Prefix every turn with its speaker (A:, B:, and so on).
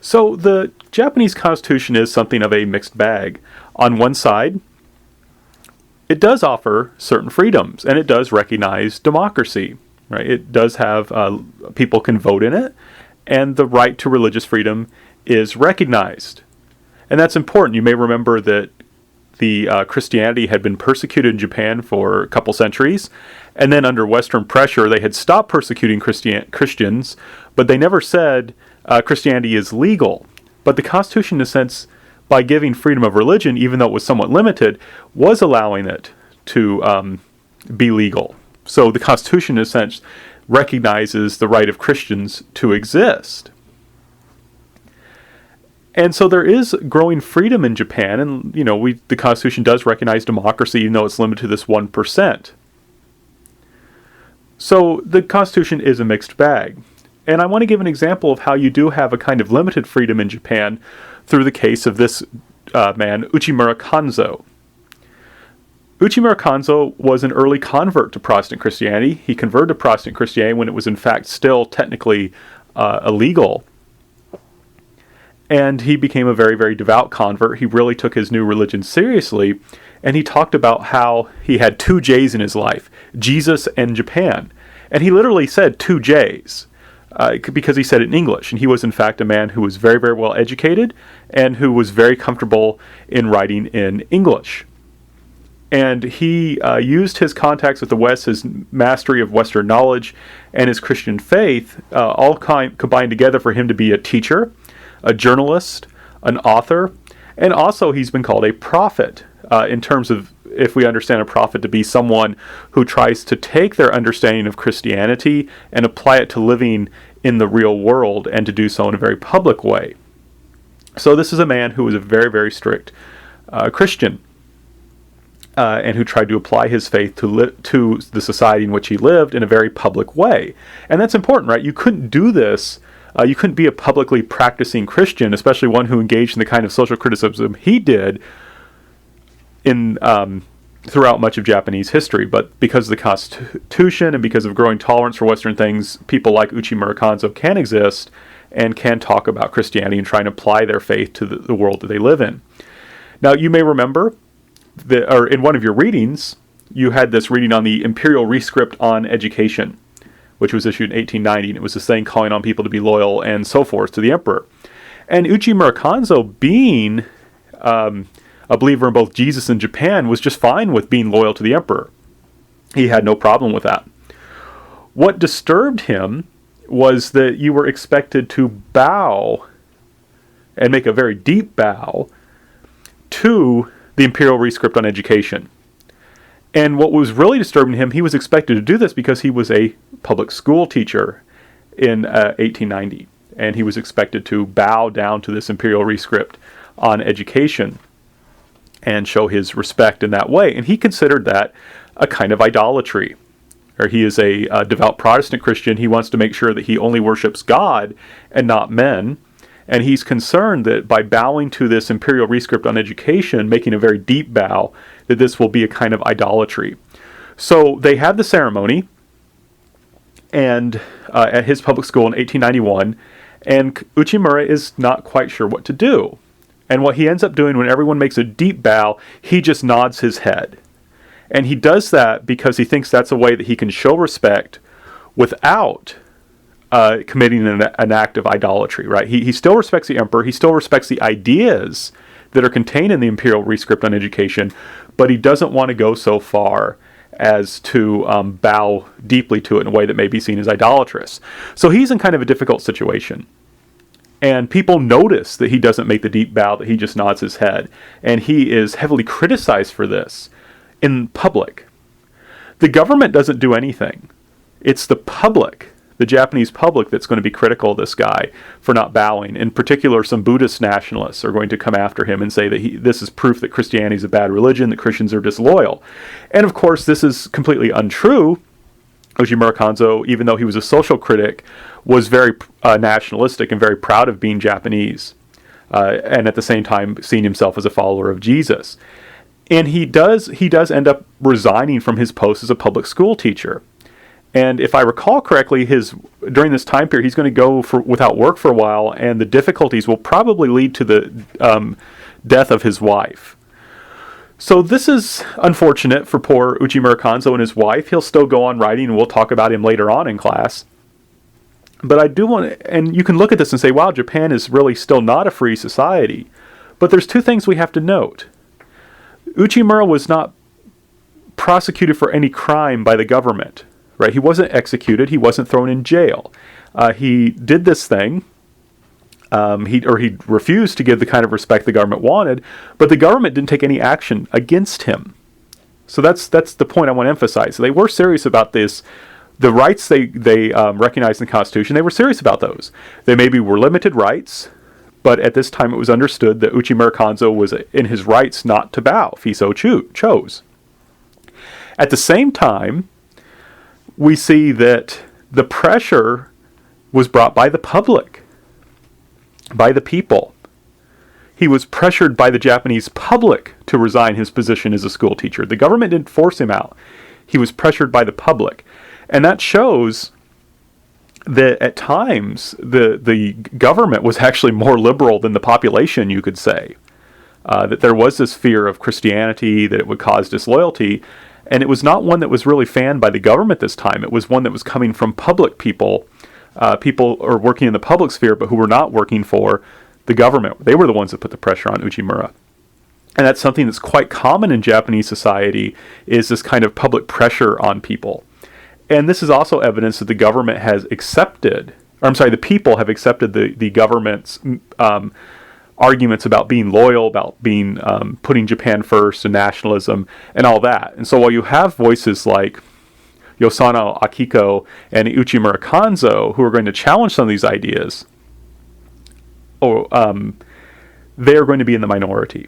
A: So the Japanese Constitution is something of a mixed bag. On one side, it does offer certain freedoms, and it does recognize democracy. Right? It does have people can vote in it, and the right to religious freedom is recognized. And that's important. You may remember that the Christianity had been persecuted in Japan for a couple centuries, and then under Western pressure, they had stopped persecuting Christians, but they never said Christianity is legal. But the Constitution, in a sense, by giving freedom of religion, even though it was somewhat limited, was allowing it to be legal. So the Constitution, in a sense, recognizes the right of Christians to exist. And so there is growing freedom in Japan, and the Constitution does recognize democracy, even though it's limited to this 1%. So the Constitution is a mixed bag. And I want to give an example of how you do have a kind of limited freedom in Japan through the case of this man, Uchimura Kanzo. Uchimura Kanzo was an early convert to Protestant Christianity. He converted to Protestant Christianity when it was in fact still technically illegal. And he became a very, very devout convert. He really took his new religion seriously. And he talked about how he had two J's in his life, Jesus and Japan. And he literally said two J's because he said it in English. And he was in fact a man who was very, very well educated and who was very comfortable in writing in English. And he used his contacts with the West, his mastery of Western knowledge, and his Christian faith, all combined together for him to be a teacher, a journalist, an author, and also he's been called a prophet, in terms of, if we understand a prophet to be someone who tries to take their understanding of Christianity and apply it to living in the real world, and to do so in a very public way. So this is a man who was a very, very strict Christian. And who tried to apply his faith to the society in which he lived in a very public way. And that's important, right? You couldn't do this. You couldn't be a publicly practicing Christian, especially one who engaged in the kind of social criticism he did throughout much of Japanese history. But because of the Constitution and because of growing tolerance for Western things, people like Uchimura Kanzo can exist and can talk about Christianity and try and apply their faith to the world that they live in. Now, you may remember or in one of your readings, you had this reading on the Imperial Rescript on Education, which was issued in 1890, and it was this thing calling on people to be loyal and so forth to the emperor. And Uchimura Kanzo, being a believer in both Jesus and Japan, was just fine with being loyal to the emperor. He had no problem with that. What disturbed him was that you were expected to bow and make a very deep bow to the Imperial Rescript on Education. And what was really disturbing him, he was expected to do this because he was a public school teacher in 1890. And he was expected to bow down to this Imperial Rescript on Education and show his respect in that way. And he considered that a kind of idolatry. Or he is a devout Protestant Christian. He wants to make sure that he only worships God and not men. And he's concerned that by bowing to this Imperial Rescript on Education, making a very deep bow, that this will be a kind of idolatry. So they had the ceremony and at his public school in 1891, and Uchimura is not quite sure what to do. And what he ends up doing when everyone makes a deep bow, he just nods his head. And he does that because he thinks that's a way that he can show respect without committing an act of idolatry, right? He still respects the emperor. He still respects the ideas that are contained in the Imperial Rescript on Education, but he doesn't want to go so far as to bow deeply to it in a way that may be seen as idolatrous. So he's in kind of a difficult situation. And people notice that he doesn't make the deep bow, that he just nods his head. And he is heavily criticized for this in public. The government doesn't do anything. It's the public, the Japanese public, that's going to be critical of this guy for not bowing. In particular, some Buddhist nationalists are going to come after him and say that this is proof that Christianity is a bad religion, that Christians are disloyal. And of course, this is completely untrue. Uchimura Kanzo, even though he was a social critic, was very nationalistic and very proud of being Japanese, and at the same time seeing himself as a follower of Jesus. And he does end up resigning from his post as a public school teacher. And if I recall correctly, during this time period, he's going to go without work for a while, and the difficulties will probably lead to the death of his wife. So this is unfortunate for poor Uchimura Kanzo and his wife. He'll still go on writing, and we'll talk about him later on in class. But I do want to, and you can look at this and say, wow, Japan is really still not a free society. But there's two things we have to note. Uchimura was not prosecuted for any crime by the government, right? He wasn't executed. He wasn't thrown in jail. He did this thing. He refused to give the kind of respect the government wanted, but the government didn't take any action against him. So that's the point I want to emphasize. So they were serious about this. The rights they recognized in the Constitution, they were serious about those. They maybe were limited rights, but at this time it was understood that Uchimura Kanzo was in his rights not to bow if he so chose. At the same time, we see that the pressure was brought by the public, by the people. He was pressured by the Japanese public to resign his position as a school teacher. The government didn't force him out. He was pressured by the public. And that shows that at times the government was actually more liberal than the population, you could say. That there was this fear of Christianity, that it would cause disloyalty. And it was not one that was really fanned by the government this time. It was one that was coming from public people. People are working in the public sphere, but who were not working for the government. They were the ones that put the pressure on Uchimura. And that's something that's quite common in Japanese society, is this kind of public pressure on people. And this is also evidence that the government has accepted, the people have accepted the government's arguments about being loyal, about being putting Japan first and nationalism and all that. And so while you have voices like Yosano Akiko and Uchimura Kanzo who are going to challenge some of these ideas, they are going to be in the minority.